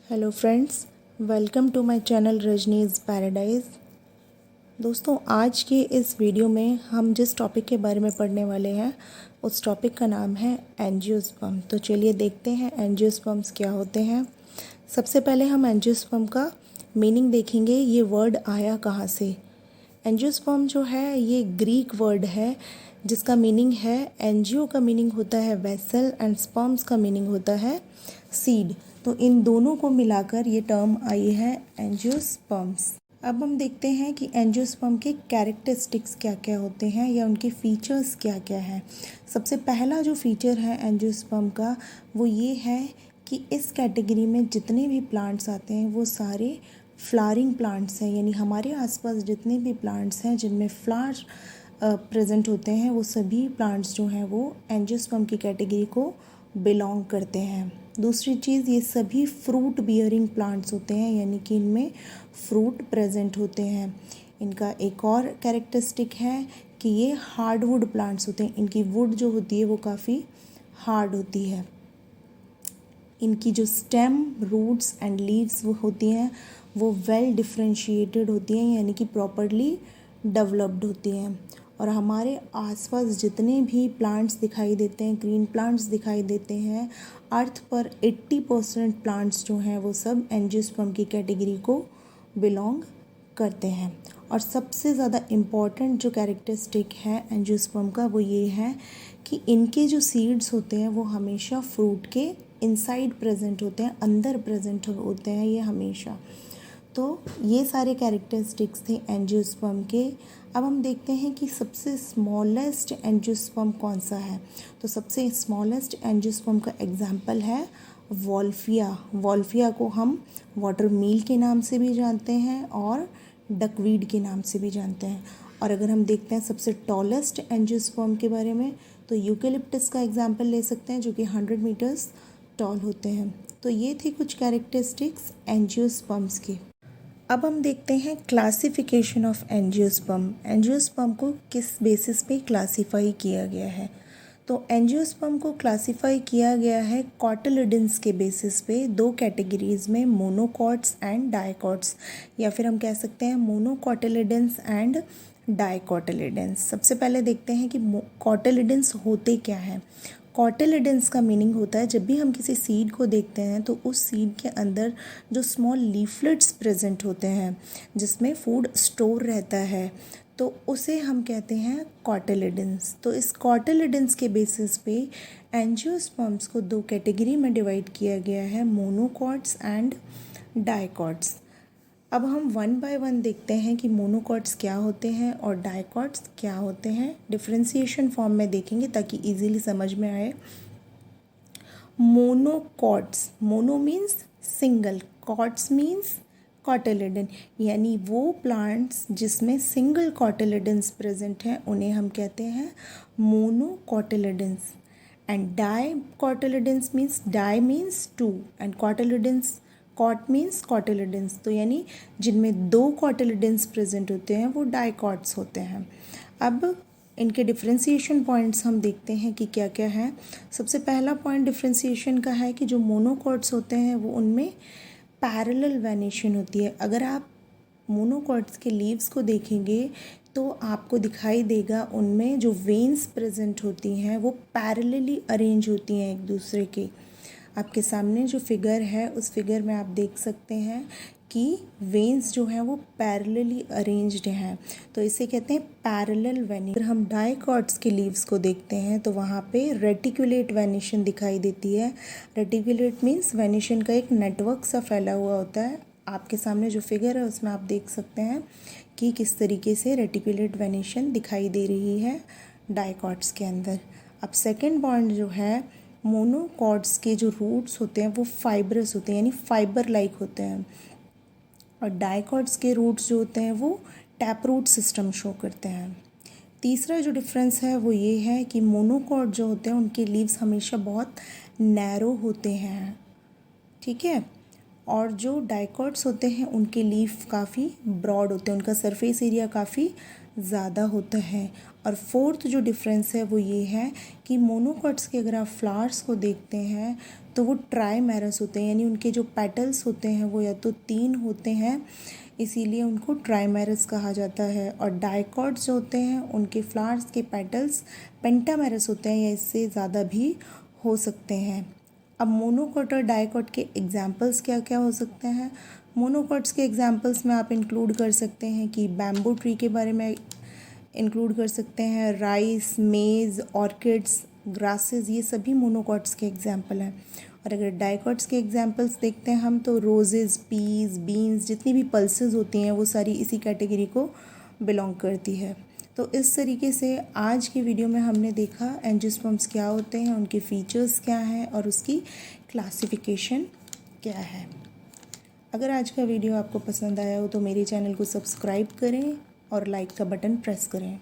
Hello friends, welcome to my channel Rajni's paradise. दोस्तों, आज के इस वीडियो में हम जिस टॉपिक के बारे में पढ़ने वाले हैं उस टॉपिक का नाम है एंजियोस्पर्म। तो चलिए देखते हैं एंजियोस्पर्म्स क्या होते हैं। सबसे पहले हम एंजियोस्पर्म का मीनिंग देखेंगे। ये वर्ड आया कहाँ से। एंजियोस्पर्म जो है ये ग्रीक वर्ड है जिसका मीनिंग है, एंजियो का मीनिंग होता है वेसल एंड स्पर्म्स का मीनिंग होता है सीड। तो इन दोनों को मिलाकर ये टर्म आई है एंजियोस्पर्म्स। अब हम देखते हैं कि एंजियोस्पर्म के कैरेक्टरिस्टिक्स क्या क्या होते हैं या उनके फीचर्स क्या क्या हैं। सबसे पहला जो फीचर है एंजियोस्पर्म का वो ये है कि इस कैटेगरी में जितने भी प्लांट्स आते हैं वो सारे फ्लावरिंग प्लांट्स हैं, यानी हमारे आसपास जितने भी प्लांट्स हैं जिनमें फ्लावर प्रेजेंट होते हैं वो सभी प्लांट्स जो हैं वो एंजियोस्पर्म की कैटेगरी को बिलोंग करते हैं। दूसरी चीज़, ये सभी फ्रूट बियरिंग प्लांट्स होते हैं, यानी कि इनमें फ्रूट प्रेजेंट होते हैं। इनका एक और कैरेक्टरिस्टिक है कि ये हार्डवुड प्लांट्स होते हैं। इनकी वुड जो होती है वो काफ़ी हार्ड होती है। इनकी जो स्टेम, रूट्स एंड लीव्स वो होती हैं वो वेल डिफ्रेंशिएटेड होती हैं, यानी कि प्रॉपरली डेवलप्ड होती हैं। और हमारे आसपास जितने भी प्लांट्स दिखाई देते हैं, ग्रीन प्लांट्स दिखाई देते हैं, अर्थ पर 80% प्लांट्स जो हैं वो सब एंजियोस्पर्म की कैटेगरी को बिलोंग करते हैं। और सबसे ज़्यादा इम्पॉर्टेंट जो कैरेक्टरिस्टिक है एंजियोस्पर्म का वो ये है कि इनके जो सीड्स होते हैं वो हमेशा फ्रूट के इनसाइड प्रेजेंट होते हैं, अंदर प्रेजेंट होते हैं ये हमेशा। तो ये सारे कैरेक्टरिस्टिक्स थे एंजियोस्पर्म के। अब हम देखते हैं कि सबसे स्मॉलेस्ट एंजियोस्पर्म कौन सा है। तो सबसे स्मॉलेस्ट एंजियोस्पर्म का एग्जाम्पल है वॉल्फिया। वॉल्फिया को हम वाटर मील के नाम से भी जानते हैं और डकवीड के नाम से भी जानते हैं। और अगर हम देखते हैं सबसे टॉलेस्ट एंजियोस्पर्म के बारे में तो यूकेलिप्टस का एग्जाम्पल ले सकते हैं जो कि 100 मीटर्स टॉल होते हैं। तो ये थे कुछ कैरेक्टरिस्टिक्स एंजियोस्पर्म्स के। अब हम देखते हैं क्लासिफिकेशन ऑफ एंजियोस्पर्म। एंजियोस्पर्म को किस बेसिस पे क्लासीफाई किया गया है। तो एंजियोस्पर्म को क्लासीफाई किया गया है कॉटिलिडन्स के बेसिस पे दो कैटेगरीज में, मोनोकॉट्स एंड डाइकॉट्स, या फिर हम कह सकते हैं मोनोकॉटिलिडन्स एंड डाइकॉटिलिडन्स। सबसे पहले देखते हैं कि कॉटिलिडन्स होते क्या हैं। कॉटिलिडन्स का मीनिंग होता है जब भी हम किसी सीड को देखते हैं तो उस सीड के अंदर जो स्मॉल लीफलेट्स प्रेजेंट होते हैं जिसमें फूड स्टोर रहता है तो उसे हम कहते हैं कॉटिलिडन्स। तो इस कॉटिलिडन्स के बेसिस पे एंजियोस्पर्म्स को दो कैटेगरी में डिवाइड किया गया है, मोनोकॉट्स एंड डाइकॉट्स। अब हम वन बाय वन देखते हैं कि मोनोकॉट्स क्या होते हैं और डाइकॉट्स क्या होते हैं। डिफरेंशिएशन फॉर्म में देखेंगे ताकि इजीली समझ में आए। Monocots, mono means single, cots means cotyledon, यानी वो प्लांट्स जिसमें सिंगल कॉटिलिडन्स प्रेजेंट हैं उन्हें हम कहते हैं monocotyledons. And dicotyledons means, di means two and cotyledons, cot means cotyledons, तो यानी जिनमें दो कॉटिलिडन्स प्रेजेंट होते हैं वो डाइकॉट्स होते हैं। अब इनके डिफरेंशिएशन पॉइंट्स हम देखते हैं कि क्या क्या है। सबसे पहला पॉइंट डिफरेंशिएशन का है कि जो मोनोकॉट्स होते हैं वो उनमें पैरेलल वेनेशन होती है। अगर आप मोनोकॉट्स के लीव्स को देखेंगे तो आपको दिखाई देगा उनमें जो वेन्स प्रेजेंट होती हैं वो पैरेलली अरेंज होती हैं एक दूसरे के। आपके सामने जो फिगर है उस फिगर में आप देख सकते हैं कि वेन्स जो हैं वो पैरेलली अरेंज्ड हैं, तो इसे कहते हैं पैरेलल वेनिशन। अगर हम डाइकॉट्स के लीव्स को देखते हैं तो वहाँ पे रेटिकुलेट वेनिशन दिखाई देती है। रेटिकुलेट मीन्स वेनिशन का एक नेटवर्क सा फैला हुआ होता है। आपके सामने जो फिगर है उसमें आप देख सकते हैं कि किस तरीके से रेटिकुलेट वेनिशन दिखाई दे रही है डाइकॉट्स के अंदर। अब सेकेंड पॉइंट जो है, मोनोकॉट्स के जो रूट्स होते हैं वो फाइब्रस होते हैं, यानी फाइबर लाइक होते हैं, और डाइकॉट्स के रूट्स जो होते हैं वो टैप रूट सिस्टम शो करते हैं। तीसरा जो डिफरेंस है वो ये है कि मोनोकॉट जो होते हैं उनके लीव्स हमेशा बहुत नैरो होते हैं, ठीक है, और जो डाइकॉट्स होते हैं उनके लीफ काफ़ी ब्रॉड होते हैं, उनका सरफेस एरिया काफ़ी ज़्यादा होता है। और फोर्थ जो डिफरेंस है वो ये है कि मोनोकॉट्स के अगर आप फ्लावर्स को देखते हैं तो वो ट्राइमेरस होते हैं, यानी उनके जो पेटल्स होते हैं वो या तो 3 होते हैं, इसीलिए उनको ट्राइमेरस कहा जाता है। और डाइकॉट्स जो होते हैं उनके फ्लावर्स के पेटल्स पेंटामेरस होते हैं या इससे ज़्यादा भी हो सकते हैं। अब मोनोकॉट और डाइकॉट के एग्जाम्पल्स क्या क्या हो सकते हैं? मोनोकॉट्स के एग्जाम्पल्स में आप इंक्लूड कर सकते हैं कि बैम्बू ट्री के बारे में इंक्लूड कर सकते हैं, राइस, मेज़, ऑर्किड्स, ग्रासेस, ये सभी मोनोकॉट्स के एग्जाम्पल हैं। और अगर डाइकॉट्स के एग्जाम्पल्स देखते हैं हम, तो रोजेज़, पीस, बीन्स, जितनी भी पल्सेस होती हैं वो सारी इसी कैटेगरी को बिलोंग करती है। तो इस तरीके से आज की वीडियो में हमने देखा एंजियोस्पर्म्स क्या होते हैं, उनके फीचर्स क्या हैं और उसकी क्लासिफिकेशन क्या है। अगर आज का वीडियो आपको पसंद आया हो तो मेरे चैनल को सब्सक्राइब करें और लाइक का बटन प्रेस करें।